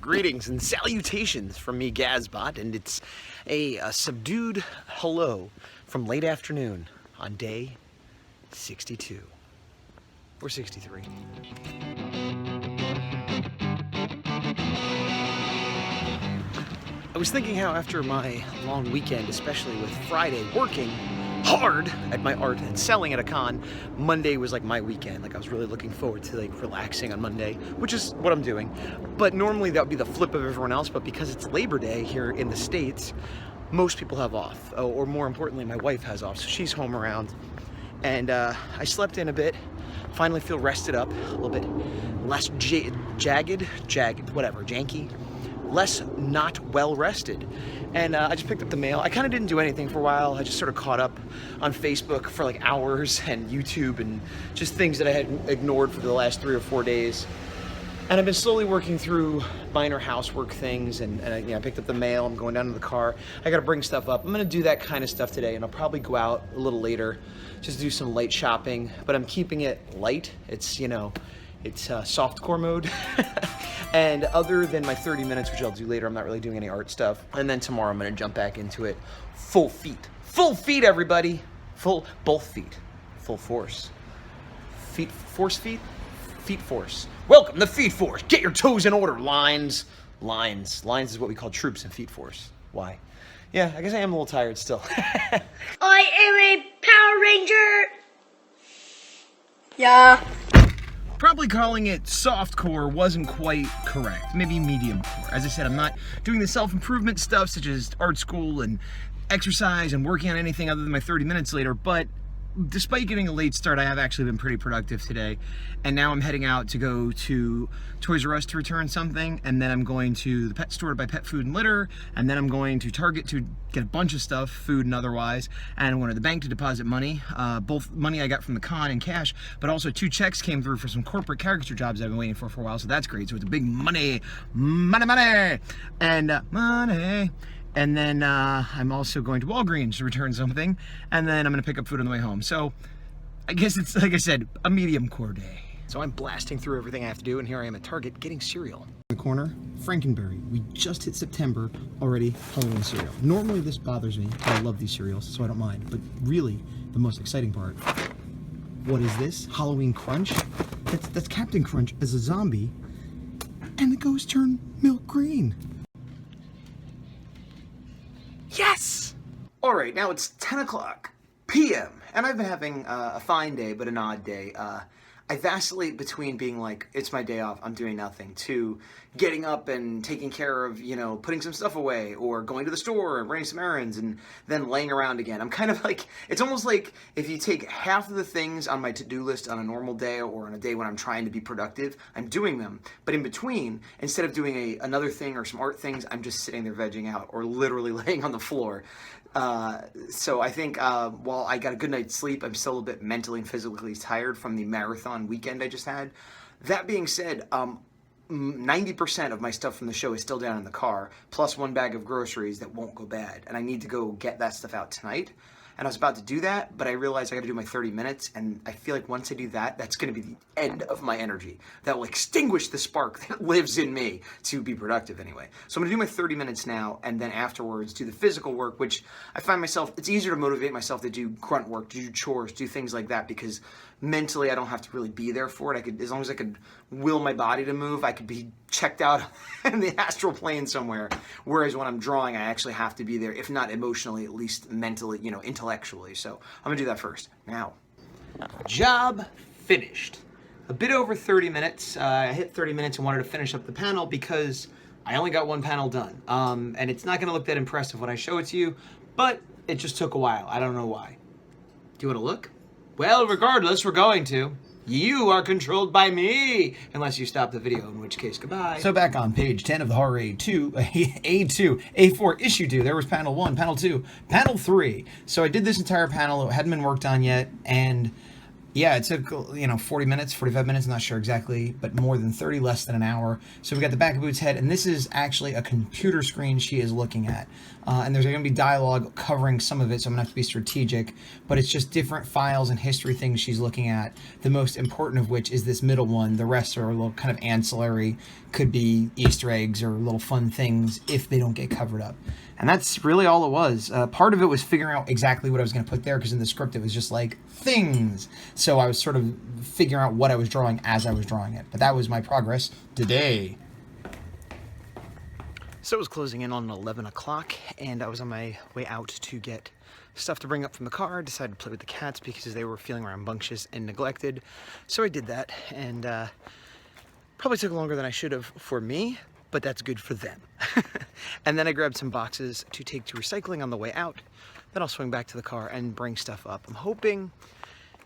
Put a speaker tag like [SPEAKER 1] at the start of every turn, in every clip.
[SPEAKER 1] Greetings and salutations from me, Gazbot, and it's a subdued hello from late afternoon on day 62 or 63. I was thinking how after my long weekend, especially with Friday working hard at my art and selling at a con, Monday was like my weekend. Like I was really looking forward to like relaxing on Monday, which is what I'm doing. But normally that would be the flip of everyone else, but because it's Labor Day here in the States, most people have off, or more importantly, my wife has off, so she's home around. And I slept in a bit, finally feel rested up, a little bit less janky, less not well rested. And I just picked up the mail. I kind of didn't do anything for a while. I just sort of caught up on Facebook for like hours and YouTube and just things that I had ignored for the last 3 or 4 days. And I've been slowly working through minor housework things, and I picked up the mail. I'm going down to the car. I gotta bring stuff up. I'm gonna do that kind of stuff today, and I'll probably go out a little later, just do some light shopping, but I'm keeping it light. It's, it's softcore mode. And other than my 30 minutes, which I'll do later, I'm not really doing any art stuff. And then tomorrow I'm gonna jump back into it full feet. Full feet, everybody. Both feet. Full force. Feet force. Welcome to Feet Force. Get your toes in order, lines. Lines is what we call troops in Feet Force. Why? Yeah, I guess I am a little tired still.
[SPEAKER 2] I am a Power Ranger! Yeah.
[SPEAKER 1] Probably calling it softcore wasn't quite correct. Maybe medium core. As I said, I'm not doing the self-improvement stuff such as art school and exercise and working on anything other than my 30 minutes later, but despite getting a late start, I have actually been pretty productive today. And now I'm heading out to go to Toys R Us to return something, and then I'm going to the pet store to buy pet food and litter, and then I'm going to Target to get a bunch of stuff, food and otherwise, and I'm going to the bank to deposit money, both money I got from the con and cash, but also 2 checks came through for some corporate caricature jobs I've been waiting for a while, so that's great. So it's a big money, and money. And then I'm also going to Walgreens to return something, and then I'm gonna pick up food on the way home. So I guess it's, like I said, a medium core day. So I'm blasting through everything I have to do, and here I am at Target getting cereal. In the corner, Frankenberry. We just hit September, already Halloween cereal. Normally this bothers me, I love these cereals, so I don't mind. But really, the most exciting part, what is this? Halloween Crunch? That's Captain Crunch as a zombie, and the ghost turned milk green. Yes! All right, now it's 10 o'clock p.m. and I've been having a fine day, but an odd day. I vacillate between being like, it's my day off, I'm doing nothing, to getting up and taking care of, putting some stuff away, or going to the store and running some errands, and then laying around again. I'm kind of like, it's almost like if you take half of the things on my to-do list on a normal day or on a day when I'm trying to be productive, I'm doing them. But in between, instead of doing another thing or some art things, I'm just sitting there vegging out or literally laying on the floor. So I think while I got a good night's sleep, I'm still a bit mentally and physically tired from the marathon weekend I just had. That being said, 90% of my stuff from the show is still down in the car, plus 1 bag of groceries that won't go bad, and I need to go get that stuff out tonight. And I was about to do that, but I realized I got to do my 30 minutes, and I feel like once I do that, that's going to be the end of my energy. That will extinguish the spark that lives in me to be productive anyway. So I'm going to do my 30 minutes now, and then afterwards do the physical work, which I find myself, it's easier to motivate myself to do grunt work, to do chores, do things like that, because mentally I don't have to really be there for it. As long as I could will my body to move, I could be checked out in the astral plane somewhere. Whereas when I'm drawing, I actually have to be there, if not emotionally, at least mentally, intellectually. So I'm gonna do that first. Now, job finished. A bit over 30 minutes. I hit 30 minutes and wanted to finish up the panel because I only got 1 panel done. And it's not gonna look that impressive when I show it to you, but it just took a while. I don't know why. Do you wanna look? Well, regardless, we're going to. You are controlled by me, unless you stop the video, in which case, goodbye. So back on page 10 of the Horror A4, issue 2, there was panel 1, panel 2, panel 3. So I did this entire panel, it hadn't been worked on yet, and Yeah, it took, 40 minutes, 45 minutes, not sure exactly, but more than 30, less than an hour. So we got the back of Boo's head, and this is actually a computer screen she is looking at. And there's going to be dialogue covering some of it, so I'm going to have to be strategic, but it's just different files and history things she's looking at, the most important of which is this middle one. The rest are a little kind of ancillary, could be Easter eggs or little fun things if they don't get covered up. And that's really all it was. Part of it was figuring out exactly what I was going to put there, because in the script it was just like, things. So I was sort of figuring out what I was drawing as I was drawing it. But that was my progress today. So it was closing in on 11 o'clock, and I was on my way out to get stuff to bring up from the car. I decided to play with the cats because they were feeling rambunctious and neglected. So I did that, and probably took longer than I should have for me, but that's good for them. And then I grabbed some boxes to take to recycling on the way out. Then I'll swing back to the car and bring stuff up. I'm hoping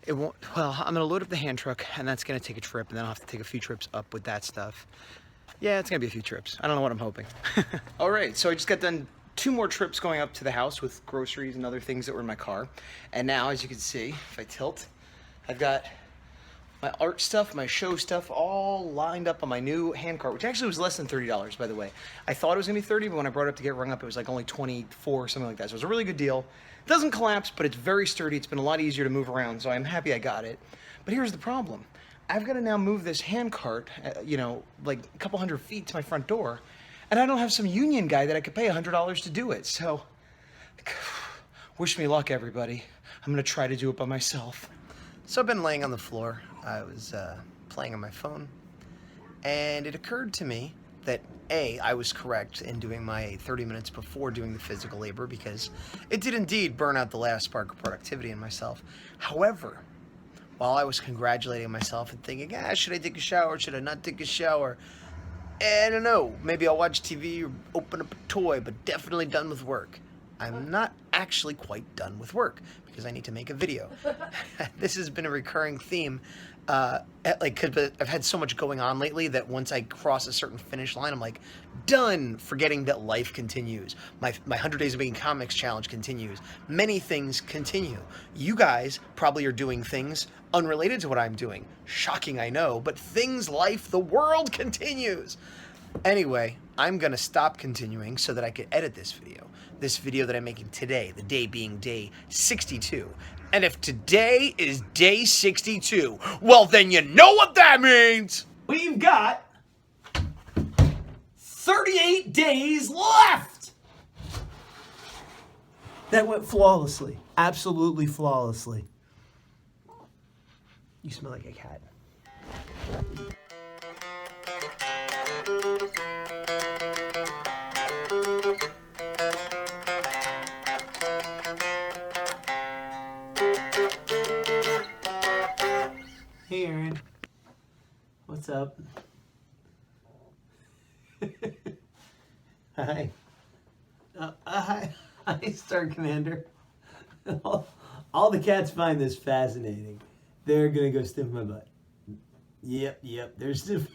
[SPEAKER 1] it won't, well, I'm gonna load up the hand truck, and that's gonna take a trip, and then I'll have to take a few trips up with that stuff. Yeah, it's gonna be a few trips. I don't know what I'm hoping. All right, so I just got done 2 more trips going up to the house with groceries and other things that were in my car. And now, as you can see, if I tilt, I've got my art stuff, my show stuff, all lined up on my new hand cart, which actually was less than $30, by the way. I thought it was gonna be 30, but when I brought it up to get rung up, it was like only 24, something like that. So it was a really good deal. It doesn't collapse, but it's very sturdy. It's been a lot easier to move around, so I'm happy I got it. But here's the problem. I've got to now move this hand cart, like a couple hundred feet to my front door, and I don't have some union guy that I could pay $100 to do it. So, wish me luck, everybody. I'm gonna try to do it by myself. So I've been laying on the floor. I was playing on my phone, and it occurred to me that A, I was correct in doing my 30 minutes before doing the physical labor, because it did indeed burn out the last spark of productivity in myself. However, while I was congratulating myself and thinking, should I take a shower, should I not take a shower? I don't know, maybe I'll watch TV or open up a toy, but definitely done with work. I'm not actually quite done with work, because I need to make a video. This has been a recurring theme. I've had so much going on lately that once I cross a certain finish line, I'm like, done, forgetting that life continues. My 100 Days of Making Comics challenge continues. Many things continue. You guys probably are doing things unrelated to what I'm doing. Shocking, I know, but things, life, the world continues. Anyway, I'm gonna stop continuing so that I can edit this video. This video that I'm making today, the day being day 62. And if today is day 62, well then you know what that means! We've got 38 days left! That went flawlessly. Absolutely flawlessly. You smell like a cat. Hey, Aaron. What's up? Hi. Hi. Hi, Star Commander. All the cats find this fascinating. They're gonna go sniff my butt. Yep, they're sniffing.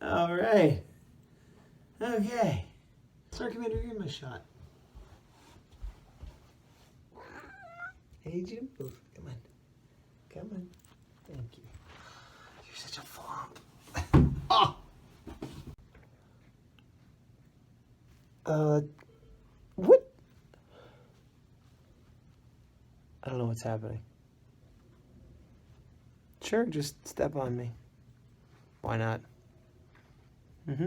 [SPEAKER 1] All right. Okay. Star Commander, give me a shot. Hey, Jim. Come on. Come on. Thank you. You're such a flop. Oh! What? I don't know what's happening. Sure, just step on me. Why not? Mm-hmm.